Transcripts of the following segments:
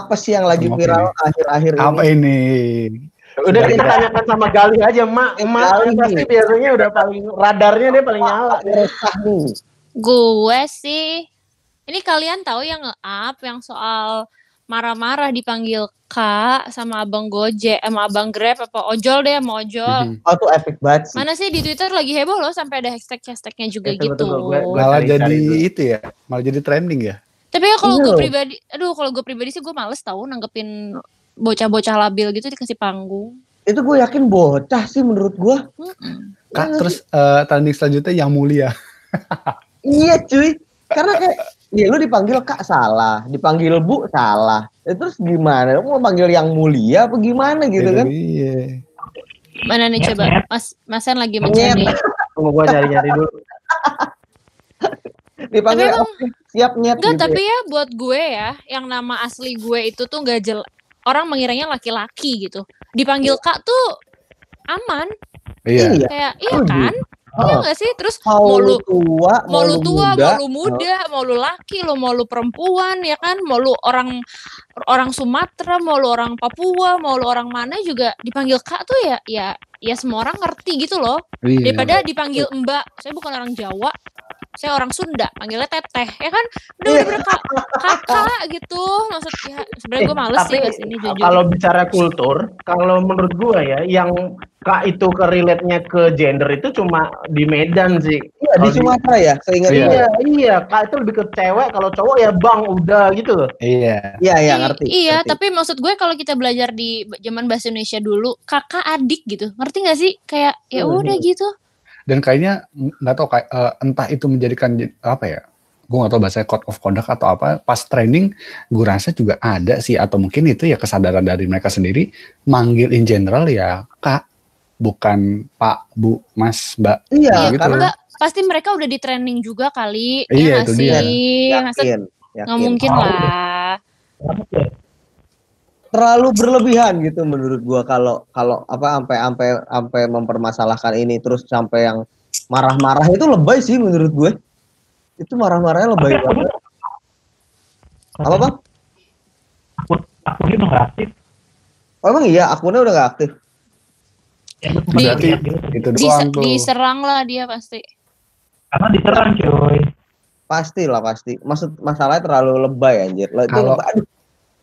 Apa sih yang lagi viral akhir-akhir ini? Apa ini? Udah kita tanyakan sama Galih aja, Mak pasti biasanya udah paling radarnya dia paling nyala. Gue sih, ini kalian tahu yang nge-up yang soal marah-marah dipanggil Kak sama Abang Gojek, sama Abang Grab apa ojol deh, sama ojol. Oh tuh epic banget sih. Mana sih di Twitter lagi heboh loh sampai ada hashtag-hashtagnya juga Betul, gitu. betul. Malah jadi itu ya, malah jadi trending ya. Tapi ya kalau gue pribadi, kalau gue pribadi sih gue males tahu nanggepin bocah-bocah labil gitu dikasih panggung. Itu gue yakin bocah sih menurut gue. Kak, terus trending selanjutnya yang mulia. Iya cuy, karena kayak ya lu dipanggil Kak salah, dipanggil Bu salah. Terus gimana? Lu mau panggil yang mulia apa gimana gitu kan? Iya. Mana nih coba? Mas Sen lagi mencari. Tunggu gua cari-cari dulu. Dipanggil siap nyet. Enggak, gitu. tapi ya buat gue ya, yang nama asli gue itu tuh enggak orang mengiranya laki-laki gitu. Dipanggil Kak tuh aman. Iya. Kayak iya kan? Iya nggak sih? Terus mau lu tua, mau lu muda, mau lu laki, mau lu perempuan, ya kan? Mau lu orang Sumatera, mau lu orang Papua, mau lu orang mana juga dipanggil Kak tuh ya semua orang ngerti gitu loh. Iya. Daripada dipanggil Mbak. Saya bukan orang Jawa, saya orang Sunda, panggilnya Teteh, ya kan? Udah kakak gitu. Maksudnya sebenarnya gue males sih bahas ini jujur. Kalau bicara kultur, kalau menurut gue ya, yang Kak itu ke relate-nya ke gender itu cuma di Medan sih. Iya, di Sumatera ya, seingat Iya, Kak itu lebih ke cewek, kalau cowok ya Bang udah gitu loh. Iya, ngerti. Iya, ngerti. Tapi maksud gue kalau kita belajar di zaman bahasa Indonesia dulu, kakak adik gitu. Ngerti gak sih? Kayak ya udah gitu. Dan kayaknya nggak tahu entah itu menjadikan apa ya? Gue nggak tahu bahasa code of conduct atau apa. Pas training, gue rasa juga ada sih, atau mungkin itu ya kesadaran dari mereka sendiri manggil in general ya Kak. Bukan Pak, Bu, Mas, Mbak. Iya, gitu. Karena pasti mereka udah di training juga kali. Iya, itu dia. Yakin. Nggak mungkin lah. Terlalu berlebihan gitu menurut gua kalau apa sampai mempermasalahkan ini terus sampai yang marah-marah itu lebay sih menurut gue. Itu marah-marahnya lebay banget. Apa Bang? Akunnya udah nggak aktif. Oh emang iya akunnya udah nggak aktif. Itu doang tuh. Diserang lah dia pasti. Karena diserang coy. Pasti. Masalahnya terlalu lebay anjir.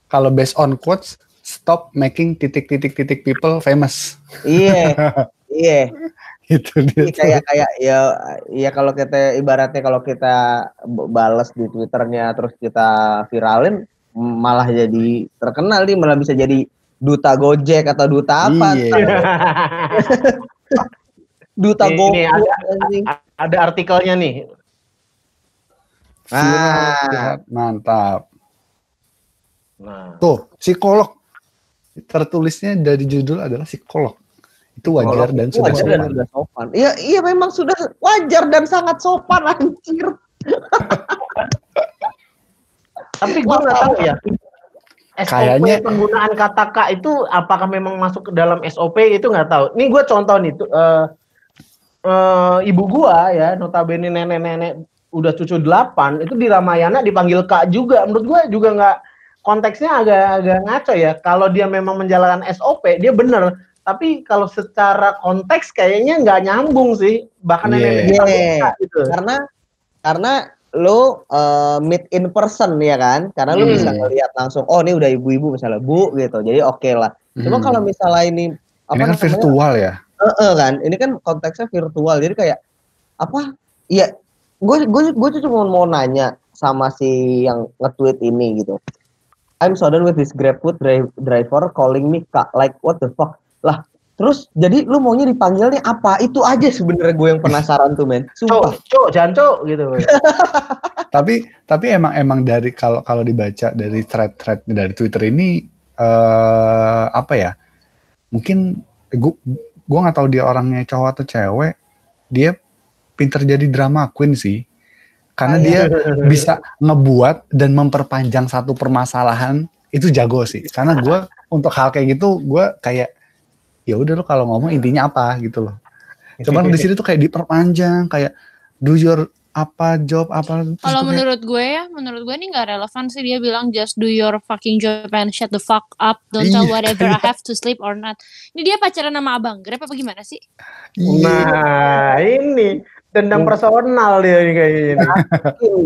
Kalau based on quotes, stop making titik people famous. Iya. Itu dia. Kayak ya kalau kita ibaratnya kalau kita balas di Twitternya terus kita viralin malah jadi terkenal nih, malah bisa jadi duta Gojek atau duta apa? Duta Gojek. Ada artikelnya nih. Mantap. Nah. Tuh, psikolog. Tertulisnya dari judul adalah psikolog. Itu wajar dan sudah sopan. Iya memang sudah wajar dan sangat sopan anjir. Tapi gue nggak tahu ya. Kayaknya penggunaan kata Kak itu apakah memang masuk ke dalam SOP itu nggak tahu. Nih gue contoh nih ibu gua ya, notabene nenek-nenek udah cucu 8 itu di Ramayana dipanggil Kak juga. Menurut gua juga nggak, konteksnya agak ngaco ya. Kalau dia memang menjalankan SOP dia bener. Tapi kalau secara konteks kayaknya nggak nyambung sih. Bahkan nenek gitu. Karena lo meet in person ya kan, karena lo bisa ngelihat langsung, oh ini udah ibu-ibu misalnya Bu gitu, jadi oke lah. Cuma kalau misalnya ini kan virtual ya, kan ini kan konteksnya virtual, jadi kayak apa? Ya, gue tuh cuma mau nanya sama si yang nge-tweet ini gitu. I'm so done with this GrabFood driver calling me Kak, like what the fuck lah. Terus jadi lu maunya dipanggilnya apa? Itu aja sebenarnya gue yang penasaran tuh men. Sumpah. Janco gitu. tapi emang dari kalau dibaca dari thread dari Twitter ini apa ya? Mungkin gue nggak tahu dia orangnya cowok atau cewek. Dia pinter jadi drama queen sih. Karena dia bisa ngebuat dan memperpanjang satu permasalahan, itu jago sih. Karena gue untuk hal kayak gitu gue kayak ya udah lo kalau ngomong intinya apa gitu loh. Cuman di sini tuh kayak diperpanjang, kayak do your job apa. Kalau menurut gue nih nggak relevan sih, dia bilang just do your fucking job and shut the fuck up, don't tell whatever I have to sleep or not. Ini dia pacaran sama abang Grab apa gimana sih? Nah, ini dendam personal dia ini kayaknya.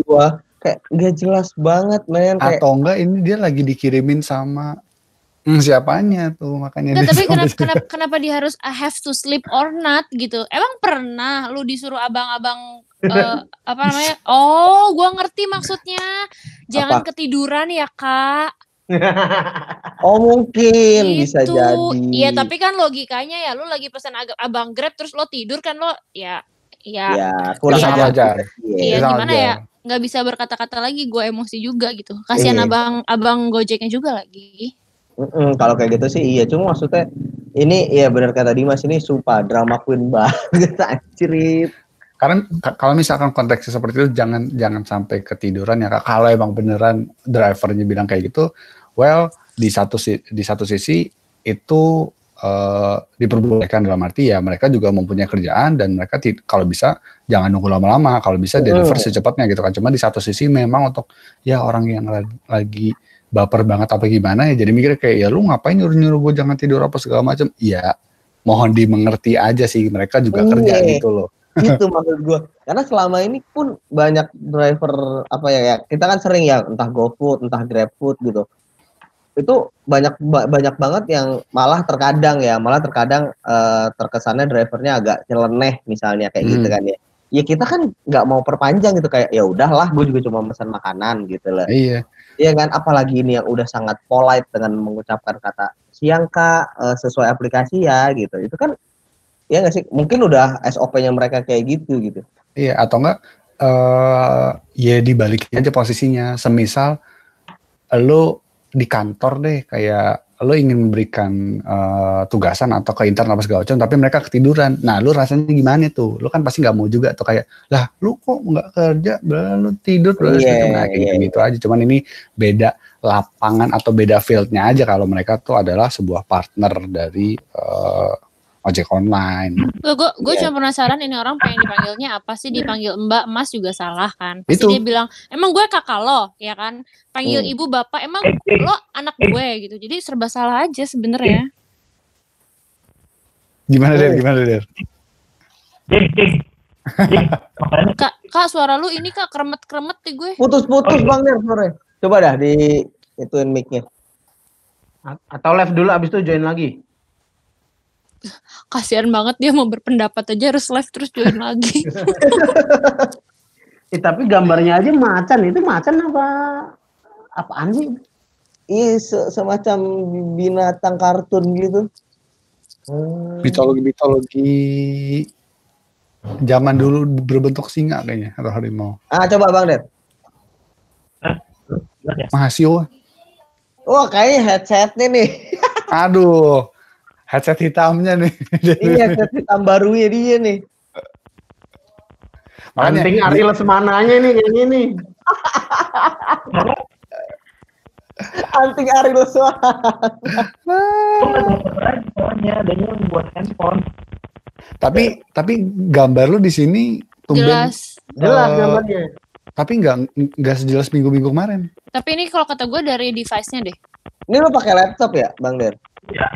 Gua kayak gak jelas banget, men. Kayak Atau enggak ini dia lagi dikirimin sama siapanya tuh, makanya Nggak, dia tapi kenapa dia harus I have to sleep or not gitu? Emang pernah lu disuruh abang-abang apa namanya? Oh, gua ngerti maksudnya. Jangan ketiduran ya, Kak. oh mungkin bisa Gitu. jadi. Iya, tapi kan logikanya ya lu lagi pesan abang Grab terus lo tidur kan, lo ya Ya, kurang Iya. ajar. iya Bisa gimana aja. ya? Nggak bisa berkata-kata lagi, gue emosi juga gitu. Kasihan Iya. abang Gojeknya juga lagi. Kalau kayak gitu sih iya, cuma maksudnya ini ya benar kata Dimas, ini sumpah drama queen banget anjir. Karena kalau misalkan konteksnya seperti itu jangan sampai ketiduran ya Kak. Kalau emang beneran drivernya bilang kayak gitu, well di satu sisi itu diperbolehkan, dalam arti ya mereka juga mempunyai kerjaan dan mereka kalau bisa jangan nunggu lama-lama, kalau bisa deliver secepatnya gitu kan. Cuma di satu sisi memang untuk ya orang yang lagi baper banget apa gimana ya, jadi mikir kayak ya lu ngapain nyuruh gue jangan tidur apa segala macam. Ya mohon dimengerti aja sih, mereka juga kerja gitu loh. Itu maksud gue, karena selama ini pun banyak driver apa ya kita kan sering ya entah GoFood entah GrabFood gitu, itu banyak banget yang malah terkadang terkesannya drivernya agak nyeleneh misalnya kayak gitu kan ya. Ya kita kan nggak mau perpanjang gitu, kayak ya udahlah gue juga cuma pesan makanan gitu loh. Iya kan, apalagi ini yang udah sangat polite dengan mengucapkan kata siang Kak, sesuai aplikasi ya gitu. Itu kan ya nggak sih, mungkin udah SOP-nya mereka kayak gitu. Iya, atau enggak ya dibalikin aja posisinya. Semisal lo di kantor deh, kayak lo ingin memberikan tugasan atau ke intern apa segala macam, tapi mereka ketiduran. Nah, lo rasanya gimana tuh? Lo kan pasti nggak mau juga tuh, kayak lah lo kok nggak kerja, lo tidur, nah kayak gitu aja. Cuman ini beda lapangan atau beda fieldnya aja. Kalau mereka tuh adalah sebuah partner dari ojek online. Gue cuma penasaran ini orang pengen dipanggilnya apa sih, dipanggil Mbak, Mas juga salah kan. Pasti dia bilang, emang gue kakak lo, ya kan. Panggil ibu bapak, emang lo anak gue gitu. Jadi serba salah aja sebenarnya. Gimana Der? Kak, suara lu ini Kak kremet-kremet di gue. Putus-putus Bang Der sore. Coba dah di ituin mic-nya. Atau live dulu abis itu join lagi. Kasian banget dia mau berpendapat aja harus live terus join lagi. Tapi gambarnya aja macan, itu macan apaan sih? Iya, semacam binatang kartun gitu. Mitologi zaman dulu berbentuk singa kayaknya atau harimau. Coba Bang Der. Mahasiswa. Wah, kayaknya headsetnya nih. Aduh, headset hitamnya nih. Iya, headset hitam barunya dia nih. Anting Ari Lesmananya nih kayaknya nih. Anting Ari Lesmana. Soalnya adanya buat handphone. Tapi gambar lu di sini tumben jelas gambarnya. Tapi nggak sejelas minggu-minggu kemarin. Tapi ini kalau kata gue dari device-nya deh. Ini lo pakai laptop ya, Bang Der? Ya,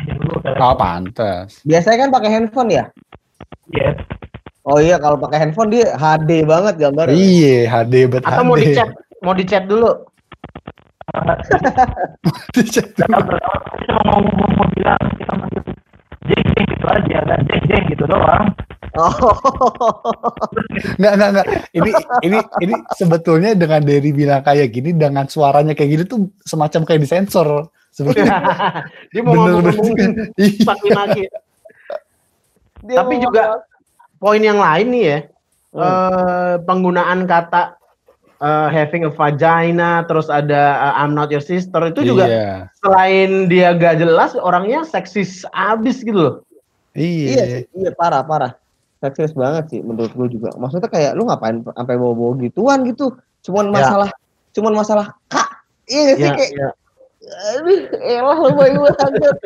Pantas. Biasanya kan pakai handphone ya? Yes. Oh iya, kalau pakai handphone dia HD banget gambarnya. Iya, HD banget. Atau mau dicat dulu. Dicat dulu. Kita mau bilang kita manggil jeng gitu aja kan, jeng gitu doang. Nggak. Ini sebetulnya dengan Derry bilang kayak gini, dengan suaranya kayak gini tuh semacam kayak disensor. Sebenarnya. Dia mau ngomong maki-maki. Tapi juga poin yang lain nih ya, penggunaan kata having a vagina, terus ada I'm not your sister, itu juga selain dia gak jelas, orangnya seksis abis gitu loh. Iya, parah. Seksis banget sih menurut gue juga. Maksudnya kayak lu ngapain sampai bawa-bawa gituan gitu? Cuman masalah kak. Iya sih kayak. Aduh, elah lebay banget.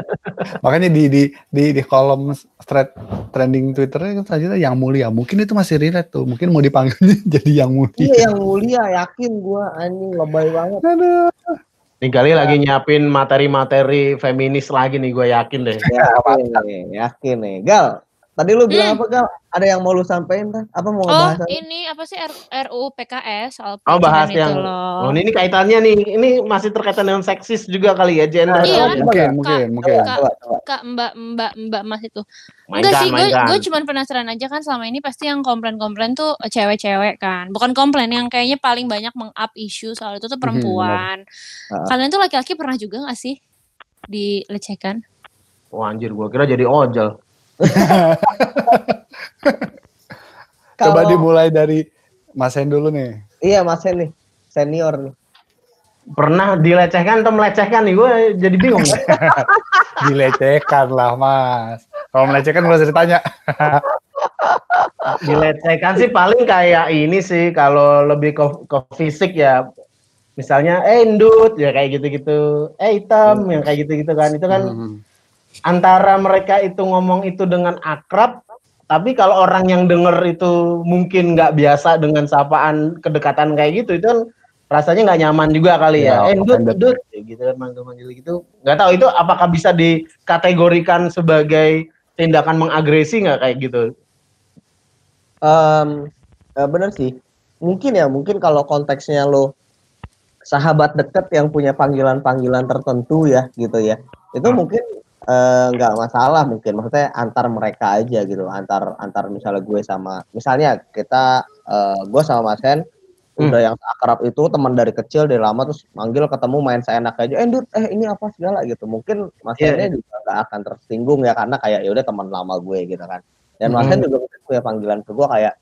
Makanya di kolom thread trending Twitternya kan selanjutnya yang mulia. Mungkin itu masih relate tuh. Mungkin mau dipanggil jadi yang mulia. Iya yang mulia, yakin gua anjing lebay banget. Aduh. Nih kali lagi nyiapin materi-materi feminis lagi nih, gue yakin deh. Yakin nih. Gal, tadi lu bilang apa Gal? Ada yang mau lu sampein kan? Apa mau Oh, ngebahas apa? ini apa sih RUU PKS soal Oh, bahas pelecehan yang itu loh. oh ini kaitannya nih. Ini masih terkaitan dengan seksis juga kali ya, gender. Iya kan? Mungkin. Kak Mbak Mas itu. Enggak sih, gue cuman penasaran aja kan selama ini pasti yang komplain-komplain tuh cewek-cewek kan. Bukan komplain, yang kayaknya paling banyak meng-up isu soal itu tuh perempuan. Kalian tuh laki-laki pernah juga gak sih dilecehkan? Wah anjir, gue kira jadi ojol. Coba dimulai dari Mas Hen dulu nih. Iya Mas Hen nih, senior nih. Pernah dilecehkan atau melecehkan nih? Gue jadi bingung. Dilecehkan lah Mas. Kalau melecehkan nggak usah ditanya. Dilecehkan sih paling kayak ini sih, kalau lebih ke fisik ya. Misalnya, endut ya kayak gitu-gitu. Hitam yang kayak gitu-gitu kan. Itu kan antara mereka itu ngomong itu dengan akrab, tapi kalau orang yang denger itu mungkin nggak biasa dengan sapaan kedekatan kayak gitu, itu kan rasanya nggak nyaman juga kali ya. Endut gitu kan, manggil-manggil gitu. Nggak tahu itu apakah bisa dikategorikan sebagai tindakan mengagresi nggak kayak gitu? Bener sih. Mungkin kalau konteksnya lo sahabat dekat yang punya panggilan-panggilan tertentu ya gitu ya. Itu mungkin nggak masalah mungkin. Maksudnya antar mereka aja gitu. Antar misalnya gue sama, misalnya kita gue sama Mas Hen udah yang akrab itu, teman dari kecil dari lama, terus manggil ketemu main seenak aja, Dut, ini apa segala gitu. Mungkin Mas Hennya juga nggak akan tersinggung ya, karena kayak ya udah teman lama gue gitu kan. Dan Mas Hen juga punya panggilan ke gue kayak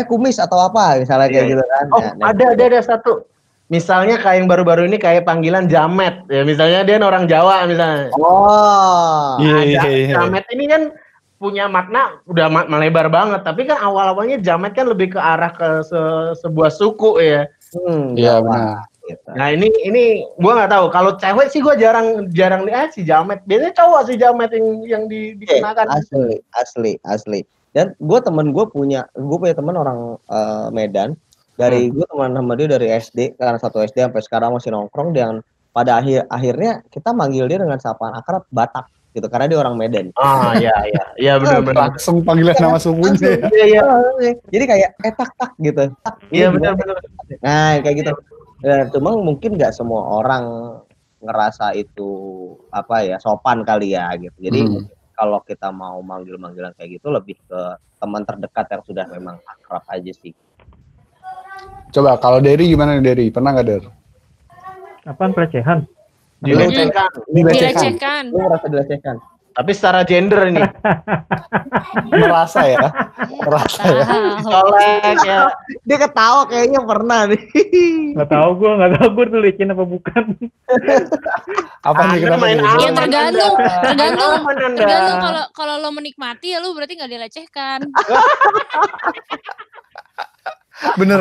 kumis atau apa misalnya kayak gitu kan. Oh, ada satu. Misalnya kayak yang baru-baru ini kayak panggilan jamet ya, misalnya dia orang Jawa misalnya. Oh. Iya. Jamet ini kan punya makna udah melebar banget, tapi kan awal-awalnya jamet kan lebih ke arah ke sebuah suku ya. Iya benar. Gitu. Nah ini gua nggak tahu, kalau cewek sih gua jarang lihat si jamet. Biasanya cowok si jamet yang dikenakan. Asli. Dan gue punya teman orang Medan. Dari gue teman sama dia dari SD, karena satu SD sampai sekarang masih nongkrong. Dan pada akhirnya kita manggil dia dengan sapaan akrab Batak gitu, karena dia orang Medan. Iya benar. Langsung panggilan nama sukunya. Iya. Jadi kayak tak gitu. Iya benar. Nah kayak gitu. Cuma mungkin nggak semua orang ngerasa itu sopan kali ya gitu. Jadi kalau kita mau manggil-manggilan kayak gitu lebih ke teman terdekat yang sudah memang akrab aja sih. Coba kalau Derry gimana nih Derry? Pernah nggak Der? Apaan pelecehan? Dilecehkan. Lu merasa dilecehkan? Tapi secara gender ini. Merasa ya. Colek ya. Dia ketawa kayaknya pernah nih. Nggak tahu gue tuh licin apa bukan. Apa nih kenapa? Ya tergantung kalau lo menikmati ya lo berarti nggak dilecehkan. Bener.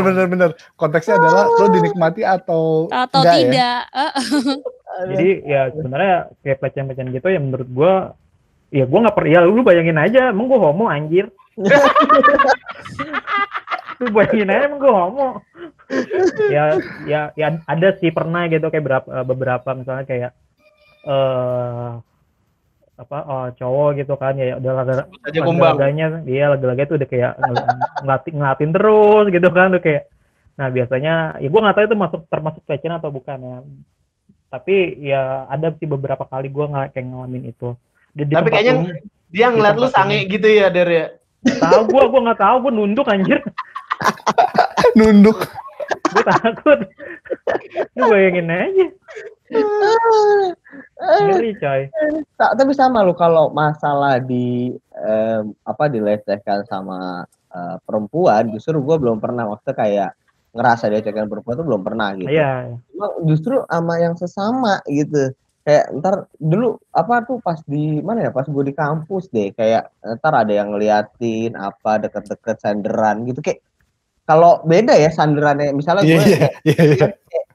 Konteksnya adalah lo dinikmati atau tidak. Ya? Jadi ya sebenarnya kayak pelecehan gitu ya, menurut gue ya gue nggak ya lu bayangin aja, emang gue homo anjir. Lu bayangin aja emang gue homo. Ya ada sih pernah gitu kayak beberapa misalnya kayak cowok gitu kan ya udah laga-laganya dia laga-laganya tuh udah kayak ngelatin terus gitu kan tuh kayak. Nah biasanya ya gue nggak tahu itu termasuk pelecehan atau bukan ya, tapi ya ada sih beberapa kali gue nggak kayak ngalamin itu. Tapi kayaknya dia ngeliat lu sange gitu ya Der ya. Tahu gue nggak tahu, gue nunduk anjir. Nunduk. Gue takut. Lu bayangin aja. Ngeri coy. Tapi sama lu kalau masalah dilecehkan sama perempuan, justru gue belum pernah, maksudnya kayak ngerasa dilecehkan perempuan tuh belum pernah gitu. Iya. Justru sama yang sesama gitu. Kayak ntar dulu pas di mana ya, pas gue di kampus deh, kayak ntar ada yang ngeliatin deket-deket sanderan gitu, kayak kalau beda ya sanderannya, misalnya gue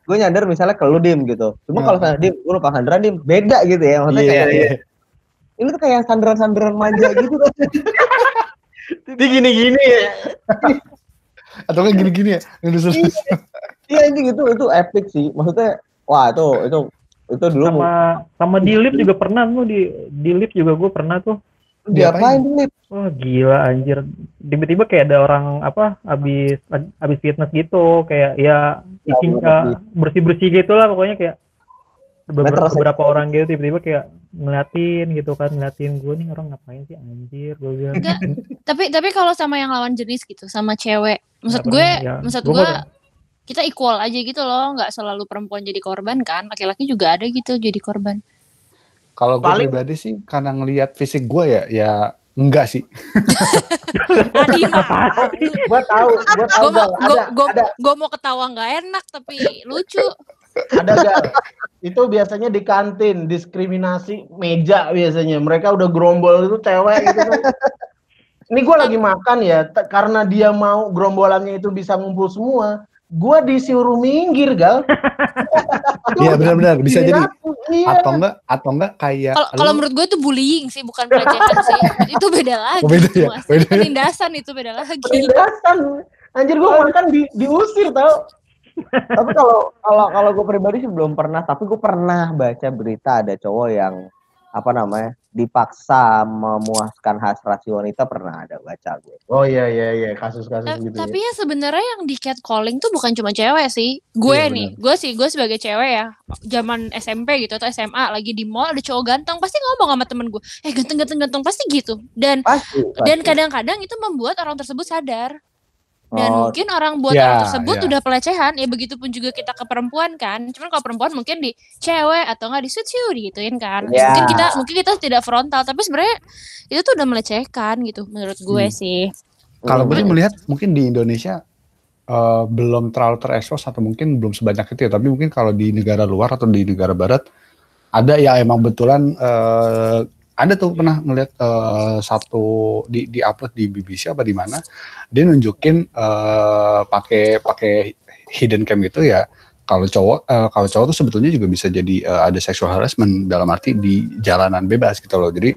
gue nyadar misalnya ke lu Dim gitu. Cuma Ya. kalau saya Dim, gue lupa sandaran Dim, beda gitu ya. Maksudnya kayak ini tuh kayak sandaran-sandaran manja gitu kan. Ini gini-gini ya. Atau kan gini-gini ya. Iya itu epic sih. Maksudnya wah itu dulu sama di lift juga pernah tuh di lift juga gue pernah tuh. diapain Dim? Wah gila anjir, tiba-tiba kayak ada orang abis fitness gitu, kayak ya bersih gitu lah pokoknya, kayak beberapa orang gitu tiba-tiba kayak ngeliatin gue, nih orang ngapain sih anjir, gue bilang. Enggak, tapi kalau sama yang lawan jenis gitu, sama cewek, maksud gue kita equal aja gitu loh, nggak selalu perempuan jadi korban kan, laki-laki juga ada gitu jadi korban. Kalau gue pribadi sih karena ngelihat fisik gue ya enggak sih. Gue tahu. Gue mau ketawa nggak enak tapi lucu. Ada Gal. Itu biasanya di kantin, diskriminasi meja biasanya. Mereka udah gerombol itu cewek gitu kan. Ini gue lagi makan ya, karena dia mau gerombolannya itu bisa ngumpul semua. Gue disuruh minggir Gal. Iya benar-benar bisa jadi. Iya. Atau enggak kayak kalau menurut gue itu bullying sih, bukan pelecehan sih. Itu beda lagi. Beda. Penindasan itu beda lagi. Penindasan. Anjir gue makan diusir tau. Tapi kalau gue pribadi sih belum pernah, tapi gue pernah baca berita ada cowok yang dipaksa memuaskan hasrat si wanita, pernah ada baca gue. Oh iya kasus-kasus gitu. Tapi ya sebenarnya yang di catcalling tuh bukan cuma cewek sih. Gue gue sebagai cewek ya, zaman SMP gitu atau SMA lagi di mall ada cowok ganteng, pasti ngomong sama temen gue, ganteng pasti gitu. Dan kadang-kadang itu membuat orang tersebut sadar. Dan mungkin orang orang tersebut udah pelecehan, ya begitupun juga kita ke perempuan kan. Cuman kalau perempuan mungkin di cewek atau enggak di suciu digituin kan. Mungkin kita tidak frontal, tapi sebenarnya itu tuh udah melecehkan gitu menurut gue sih. Kalau gue melihat mungkin di Indonesia belum terlalu terekspos atau mungkin belum sebanyak itu ya, tapi mungkin kalau di negara luar atau di negara barat ada ya emang betulan ada tuh pernah ngeliat satu di upload di BBC apa di mana dia nunjukin pakai hidden cam gitu ya. Kalau cowok tuh sebetulnya juga bisa jadi ada sexual harassment dalam arti di jalanan bebas gitu loh. Jadi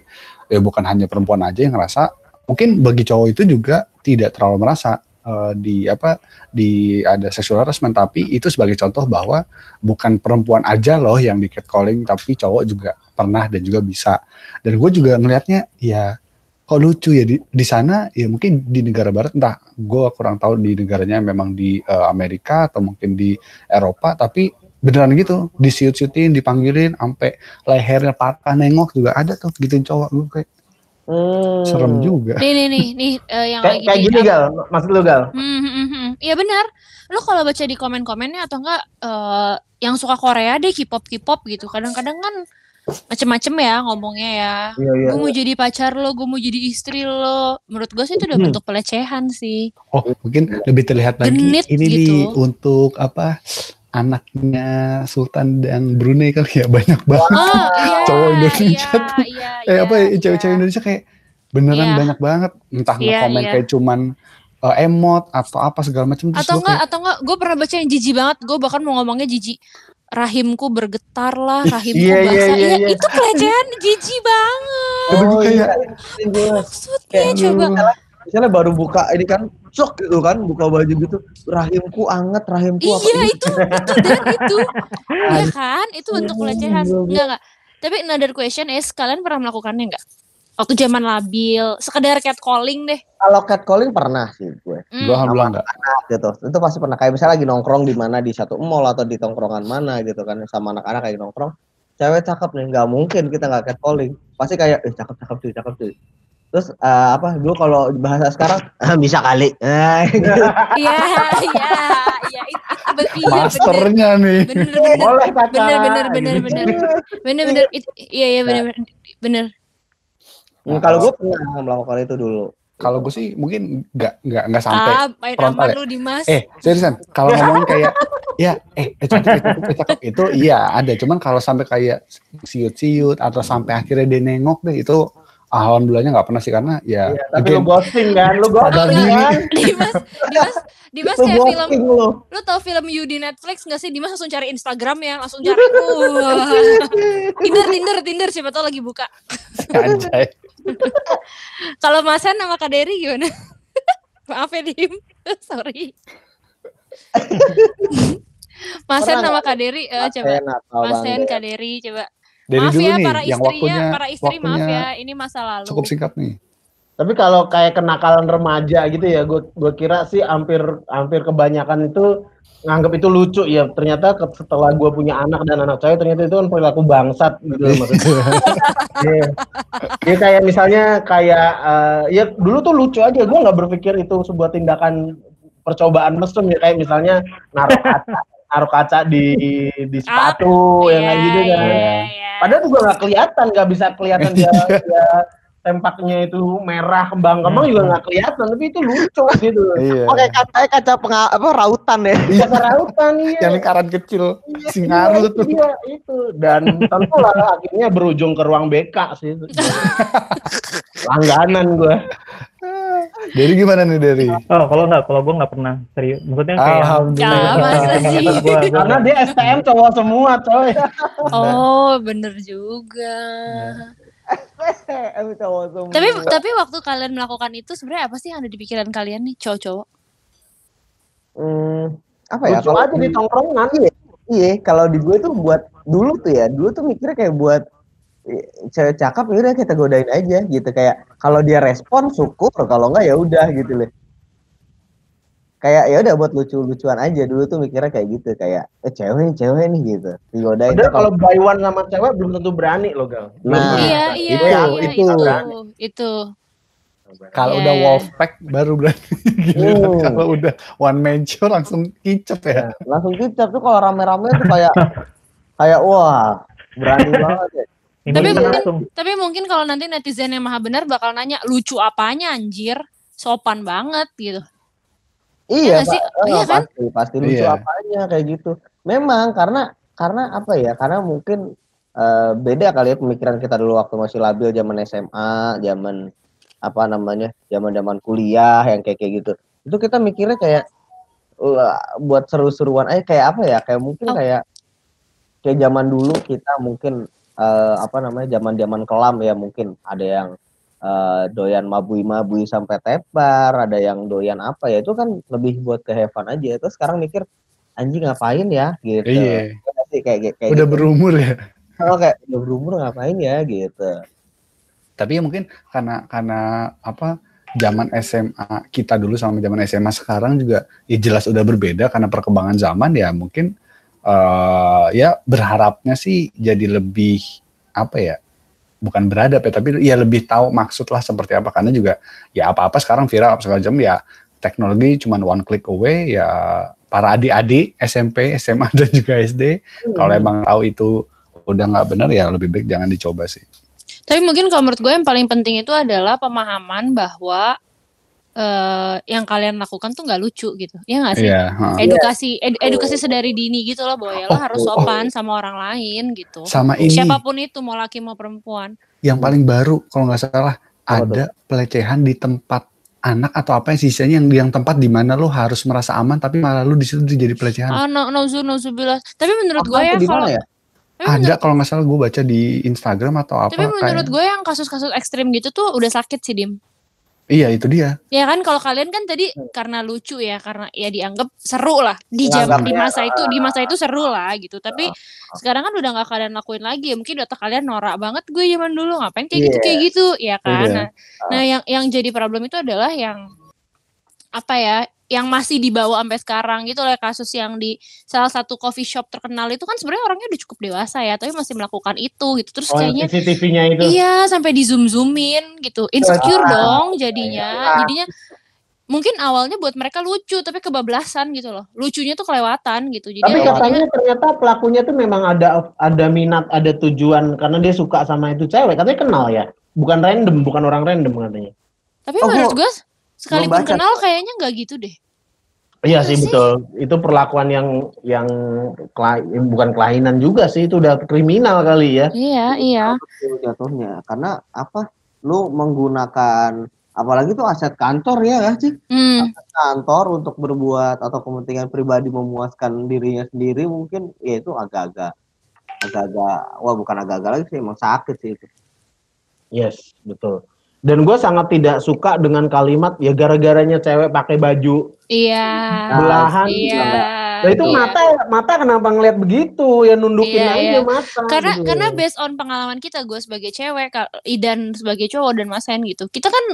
ya bukan hanya perempuan aja yang ngerasa, mungkin bagi cowok itu juga tidak terlalu merasa ada sexual harassment, tapi itu sebagai contoh bahwa bukan perempuan aja loh yang di catcalling, tapi cowok juga pernah dan juga bisa. Dan gue juga ngelihatnya ya kok lucu ya di sana ya, mungkin di negara barat entah, gue kurang tahu di negaranya memang di Amerika atau mungkin di Eropa, tapi beneran gitu disiut-siutin, dipanggilin sampai lehernya patah, nengok juga ada tuh gituin cowok. Gue kayak serem juga. Nih yang kayak gini Gal, maksud lu Gal? Iya benar. Lo kalau baca di komen-komennya atau enggak yang suka Korea deh, K-pop gitu. Kadang-kadang kan macem-macem ya ngomongnya ya. Iya. Gue mau jadi pacar lo, gue mau jadi istri lo. Menurut gue sih itu udah bentuk pelecehan sih. Oh mungkin lebih terlihat lagi. Genit ini gitu. Nih untuk anaknya Sultan dan Brunei kan ya banyak banget cowok Indonesia tuh cewek-cewek Indonesia kayak beneran banyak banget, entah nge-komen kayak cuman emot atau apa segala macam. Atau enggak gue pernah baca yang jijik banget, gue bahkan mau ngomongnya jijik, rahimku bergetar lah, rahimku basah. Itu pelecehan jijik banget. Maksudnya coba misalnya baru buka ini kan sok gitu kan, buka baju gitu, rahimku anget, rahimku apa itu ya kan, itu bentuk pelecehan. Enggak. Tapi another question is, kalian pernah melakukannya enggak? Waktu zaman labil, sekedar catcalling deh. Kalau catcalling pernah sih gue. Gue alhamdulillah enggak. Gitu. Itu pasti pernah, kayak misalnya lagi nongkrong di mana di satu mall atau di tongkrongan mana gitu kan, sama anak-anak kayak nongkrong. Cewek cakep nih, nggak mungkin kita nggak catcalling. Pasti kayak cakep cuy. Terus dulu kalau bahasa sekarang bisa kali. Iya. Masternya nih. Bener. Iya bener. Nah, kalau gue pernah melakukan itu dulu. Kalau gue sih mungkin nggak sampai frontal ya. Lu, Dimas. Seriusan, kalau ngomongin kayak cakep itu iya ada, cuman kalau sampai kayak siut-siut atau sampai akhirnya dia nengok deh, itu Alhamdulillahnya nggak pernah sih karena ya. Iya, tapi lu ghosting kan, sadar diri. kan. Dimas kayak film. Lu tau film You di Netflix nggak sih? Dimas langsung cari Instagram ya, langsung cari. Tinder siapa tau lagi buka. Anjay. Kalau Mas Hen sama Kak Dery gimana? Maaf ya Dim, sorry. Mas Hen sama Kak Dery, coba. Mas Hen, Kak Dery, coba. Dari maaf dulu ya nih, para yang istrinya, para istri maaf ya, ini masa lalu. Cukup singkat nih. Tapi kalau kayak kenakalan remaja gitu ya, gue kira sih hampir kebanyakan itu nganggap itu lucu ya. Ternyata setelah gue punya anak dan anak cewek, ternyata itu kan perilaku bangsat gitu maksudnya. Ya kayak misalnya kayak ya dulu tuh lucu aja, gue nggak berpikir itu sebuah tindakan percobaan mesum ya, kayak misalnya naruh kaca di sepatu yang kayak gitu kan. Padahal juga nggak kelihatan, nggak bisa kelihatan dia tempaknya itu merah kembang-kembang juga nggak kelihatan, tapi itu lucu gitu. Oke, kaca rautan ya. Kaca rautan iya. Yang lingkaran kecil, singarut tuh. Iya itu. Dan tentu lah akhirnya berujung ke ruang BK sih. Langganan gue. Dari gimana nih dari? Kalau gue nggak pernah serius. Maksudnya kayak Alhamdulillah. Karena dia STM cowok semua, coy. Oh, bener juga. Tapi waktu kalian melakukan itu sebenarnya apa sih yang ada di pikiran kalian nih, cowok-cowok? Apa ya? Lucu aja di tongkrongan. Iya, kalau di gue tuh buat dulu tuh mikirnya kayak buat cewek cakep ya udah kita godain aja gitu, kayak kalau dia respon syukur, kalau enggak ya udah gitu loh. Kayak ya udah buat lucu-lucuan aja dulu tuh mikirnya kayak gitu, kayak cewek nih gitu digodain. Udah kalau by one sama cewek belum tentu berani loh, Gal. Nah, itu. Kalau udah wolfpack baru berani. Kalau udah one man show langsung kicep ya. Langsung kicep tuh kalau rame-rame tuh kayak wah berani banget ya. Tapi mungkin kalau nanti netizen yang maha benar bakal nanya lucu apanya anjir, sopan banget gitu. Iya, iya kan? Pasti lucu apanya kayak gitu. Memang karena apa ya? Karena mungkin beda kali ya pemikiran kita dulu waktu masih labil, zaman SMA, zaman zaman kuliah yang kayak gitu. Itu kita mikirnya kayak buat seru-seruan aja, kayak apa ya? Kayak mungkin kayak zaman dulu kita mungkin zaman kelam ya, mungkin ada yang doyan mabui sampai tepar, ada yang doyan apa ya, itu kan lebih buat ke have fun aja. Terus sekarang mikir anjing ngapain ya gitu. Iya. Kayak udah gitu. Berumur ya. Kayak udah berumur ngapain ya gitu. Tapi ya mungkin karena apa, zaman SMA kita dulu sama zaman SMA sekarang juga ya jelas udah berbeda karena perkembangan zaman ya, mungkin ya berharapnya sih jadi lebih apa ya, bukan beradab ya, tapi ya lebih tahu maksud lah seperti apa, karena juga ya apa-apa sekarang viral segala macam ya, teknologi cuman one click away ya. Para adik-adik SMP, SMA dan juga SD kalau emang tahu itu udah nggak benar ya lebih baik jangan dicoba sih. Tapi mungkin kalau menurut gue yang paling penting itu adalah pemahaman bahwa yang kalian lakukan tuh nggak lucu gitu, ya nggak sih? Edukasi sedari dini gitu loh, bahwa ya lo harus sopan sama orang lain gitu. Sama ini. Siapapun itu, mau laki mau perempuan. Yang paling baru kalau nggak salah ada pelecehan di tempat anak atau apa yang sisanya yang tempat di mana lo harus merasa aman tapi malah lo di situ jadi pelecehan. Nauzubillah. Tapi menurut gue ya kalau ada kalau nggak salah gue baca di Instagram atau apa. Tapi menurut gue yang kasus-kasus ekstrim gitu tuh udah sakit sih, Dim. Iya itu dia. Ya kan kalau kalian kan tadi karena lucu ya, karena ya dianggap seru lah di masa itu seru lah gitu. Tapi sekarang kan udah nggak kalian lakuin lagi. Mungkin otak kalian norak banget, gue zaman dulu ngapain kayak gitu ya kan. Nah yang jadi problem itu adalah yang apa ya, yang masih dibawa sampai sekarang gitu loh, kasus yang di salah satu coffee shop terkenal itu kan sebenarnya orangnya udah cukup dewasa ya, tapi masih melakukan itu gitu. Terus kayaknya CCTV-nya itu. Iya, sampai di zoom-zoomin gitu. Insecure dong jadinya. Jadinya mungkin awalnya buat mereka lucu tapi kebablasan gitu loh. Lucunya tuh kelewatan gitu. Jadi tapi katanya ternyata pelakunya tuh memang ada minat, ada tujuan karena dia suka sama itu cewek. Katanya kenal ya. Bukan orang random katanya. Tapi menurut gue sekalipun kenal kayaknya nggak gitu deh. Iya sih betul. Itu perlakuan yang bukan kelainan juga sih, itu udah kriminal kali ya. Iya. Jatuhnya karena apa? lu menggunakan apalagi tuh aset kantor ya nggak sih? Aset kantor untuk berbuat atau kepentingan pribadi memuaskan dirinya sendiri mungkin ya itu agak-agak wah bukan agak-agak lagi sih, emang sakit sih itu. Yes, betul. Dan gue sangat tidak suka dengan kalimat ya gara-garanya cewek pakai baju belahan. Iya. Nah itu mata kenapa ngeliat begitu ya, nundukin aja mata. Karena based on pengalaman kita, gue sebagai cewek, Idan sebagai cowok dan Mas Hen gitu, kita kan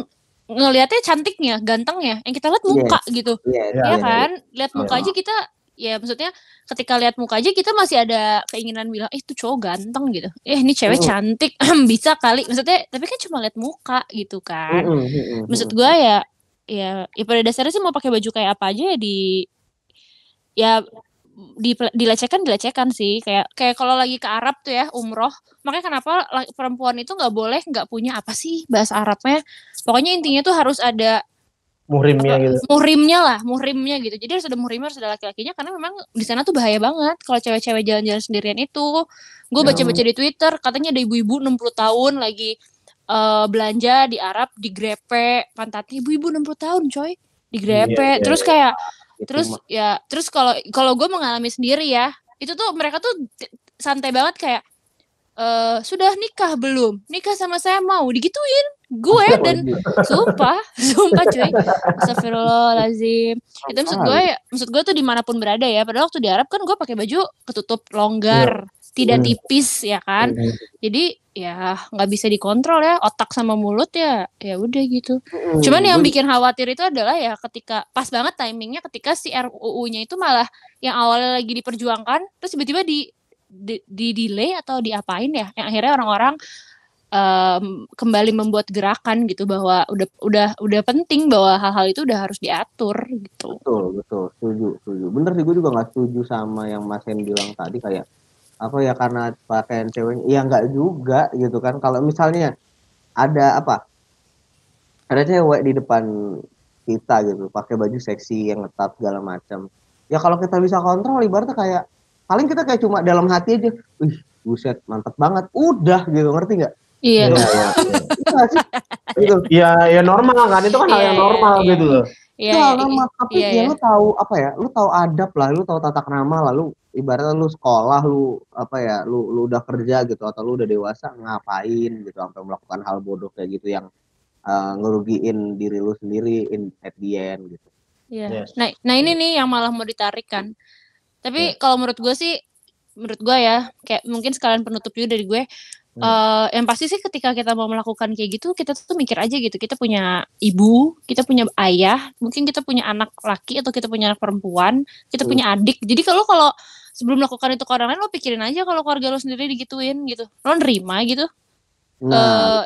ngelihatnya cantiknya, gantengnya, yang kita lihat muka gitu, ya kan? Lihat muka aja kita, ya maksudnya ketika lihat muka aja kita masih ada keinginan bilang, itu cowok ganteng gitu, ini cewek cantik, bisa kali, maksudnya, tapi kan cuma lihat muka gitu kan. Maksud gue ya pada dasarnya sih mau pakai baju kayak apa aja ya dilecehkan sih, kayak kalau lagi ke Arab tuh ya umroh, makanya kenapa perempuan itu nggak punya apa sih bahasa Arabnya, pokoknya intinya tuh harus ada muhrimnya gitu. Muhrimnya gitu. Jadi harus ada muhrimnya, harus ada laki-lakinya, karena memang di sana tuh bahaya banget kalau cewek-cewek jalan-jalan sendirian itu. Gue baca-baca di Twitter katanya ada ibu-ibu 60 tahun lagi belanja di Arab, digrepe pantatnya, ibu-ibu 60 tahun coy, digrepe. Terus kayak terus kalau gue mengalami sendiri ya, itu tuh mereka tuh santai banget kayak sudah nikah belum? Nikah sama saya mau, digituin gue dan sumpah cuy, astagfirullahaladzim. Itu maksud gue tuh dimanapun berada ya. Padahal waktu di Arab kan gue pakai baju ketutup longgar, tidak tipis ya kan. Jadi ya nggak bisa dikontrol ya, otak sama mulut ya udah gitu. Cuman yang bikin khawatir itu adalah ya ketika pas banget timingnya ketika si RUU-nya itu malah yang awalnya lagi diperjuangkan terus tiba-tiba di delay atau diapain ya, yang akhirnya orang-orang kembali membuat gerakan gitu bahwa udah penting bahwa hal-hal itu udah harus diatur gitu. Betul setuju. Bener sih, gue juga nggak setuju sama yang Mas Hen bilang tadi kayak apa ya, karena pakaian cewek ya nggak juga gitu kan. Kalau misalnya ada cewek di depan kita gitu pakai baju seksi yang ketat segala macam, ya kalau kita bisa kontrol ibaratnya kayak paling kita kayak cuma dalam hati aja, buset mantep banget, udah gitu, ngerti nggak? Iya. Ya normal kan, itu kan hal yang normal gitu loh. Iya, normal, tapi ya lu tahu apa ya, lu tahu adab lah, lu tahu tata krama lah, lu ibaratnya lu sekolah, lu apa ya, lu udah kerja gitu atau lu udah dewasa, ngapain gitu sampai melakukan hal bodoh kayak gitu yang ngerugiin diri lu sendiri at the end gitu. Iya. Nah ini nih yang malah mau ditarik kan. Tapi kalau menurut gue ya, kayak mungkin sekalian penutup juga dari gue, yang pasti sih ketika kita mau melakukan kayak gitu, kita tuh mikir aja gitu, kita punya ibu, kita punya ayah, mungkin kita punya anak laki atau kita punya anak perempuan, kita punya adik. Jadi kalau sebelum melakukan itu ke orang lain, lo pikirin aja kalau keluarga lo sendiri digituin gitu, lo nerima gitu.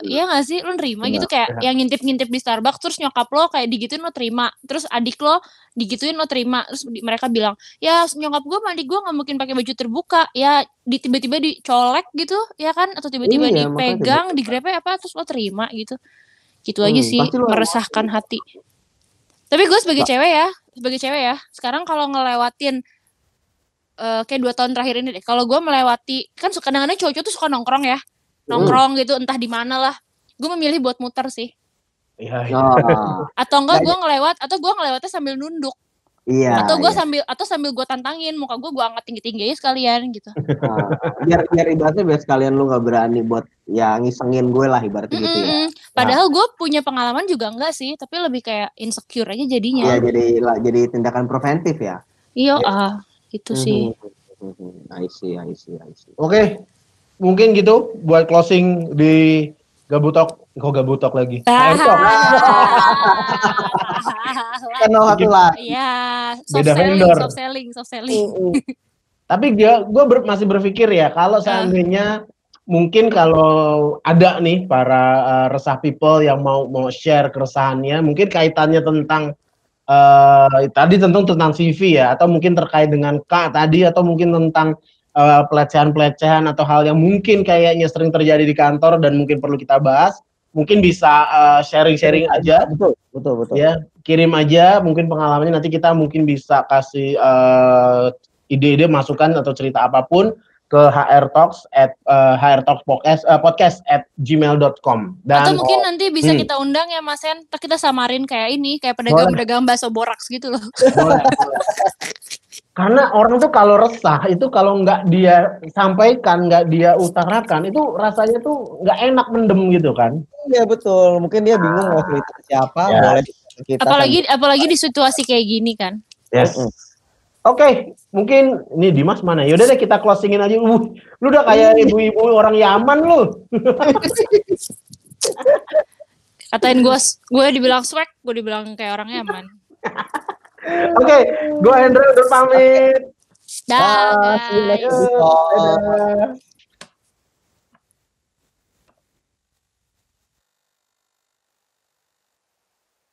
Iya gak sih, lo nerima gitu, kayak yang ngintip-ngintip di Starbucks terus nyokap lo kayak digituin lo terima, terus adik lo digituin lo terima, terus mereka bilang ya nyokap gue sama adik gue gak mungkin pakai baju terbuka ya, tiba-tiba dicolek gitu ya kan, atau tiba-tiba dipegang, digrepe apa, terus lo terima gitu aja sih, meresahkan hati. Tapi gue sebagai cewek ya sekarang kalau ngelewatin kayak 2 tahun terakhir ini deh, kalau gue melewati kan kadang-kadang cowok-cowok tuh suka nongkrong gitu entah di mana lah, gue memilih buat muter sih. Atau enggak gue ngelewatnya sambil nunduk. Atau sambil gue tantangin muka gue angkat tinggi-tinggi aja sekalian gitu. Biar ibaratnya biar sekalian lu nggak berani buat ya ngisengin gue lah ibaratnya gitu ya. Padahal gue punya pengalaman juga enggak sih, tapi lebih kayak insecure aja jadinya. Iya, jadi tindakan preventif ya. Iya, gitu sih. I see. Oke. Mungkin gitu buat closing di Gabutok. Kok Gabutok lagi? Channel satu lah. Iya, beda vendor. Soft selling. Tapi gue masih berpikir ya, kalau seandainya mungkin kalau ada nih para resah people yang mau share keresahannya, mungkin kaitannya tentang tadi tentang CV ya, atau mungkin terkait dengan K tadi, atau mungkin tentang pelecehan-pelecehan atau hal yang mungkin kayaknya sering terjadi di kantor dan mungkin perlu kita bahas, mungkin bisa sharing-sharing aja. Betul. Ya, kirim aja mungkin pengalamannya, nanti kita mungkin bisa kasih ide-ide, masukan atau cerita apapun. ke hrtalks@gmail.com. Dan atau mungkin nanti bisa kita undang ya Mas Hen, ntar kita samarin kayak ini, kayak pedagang-pedagang bakso boraks gitu loh. boleh. Karena orang tuh kalau resah itu kalau nggak dia sampaikan, nggak dia utarakan, itu rasanya tuh nggak enak mendem gitu kan. Iya betul, mungkin dia bingung mau cerita ke siapa, boleh kita Apalagi di situasi kayak gini kan. Yes. Oke, mungkin ini Dimas mana? Yaudah deh kita closingin aja. Lu udah kayak ibu-ibu orang Yaman lu. Katain gue dibilang swag, gue dibilang kayak orang Yaman. Oke, gue Hendra udah pamit. Dah, guys. See you next week. Dadah.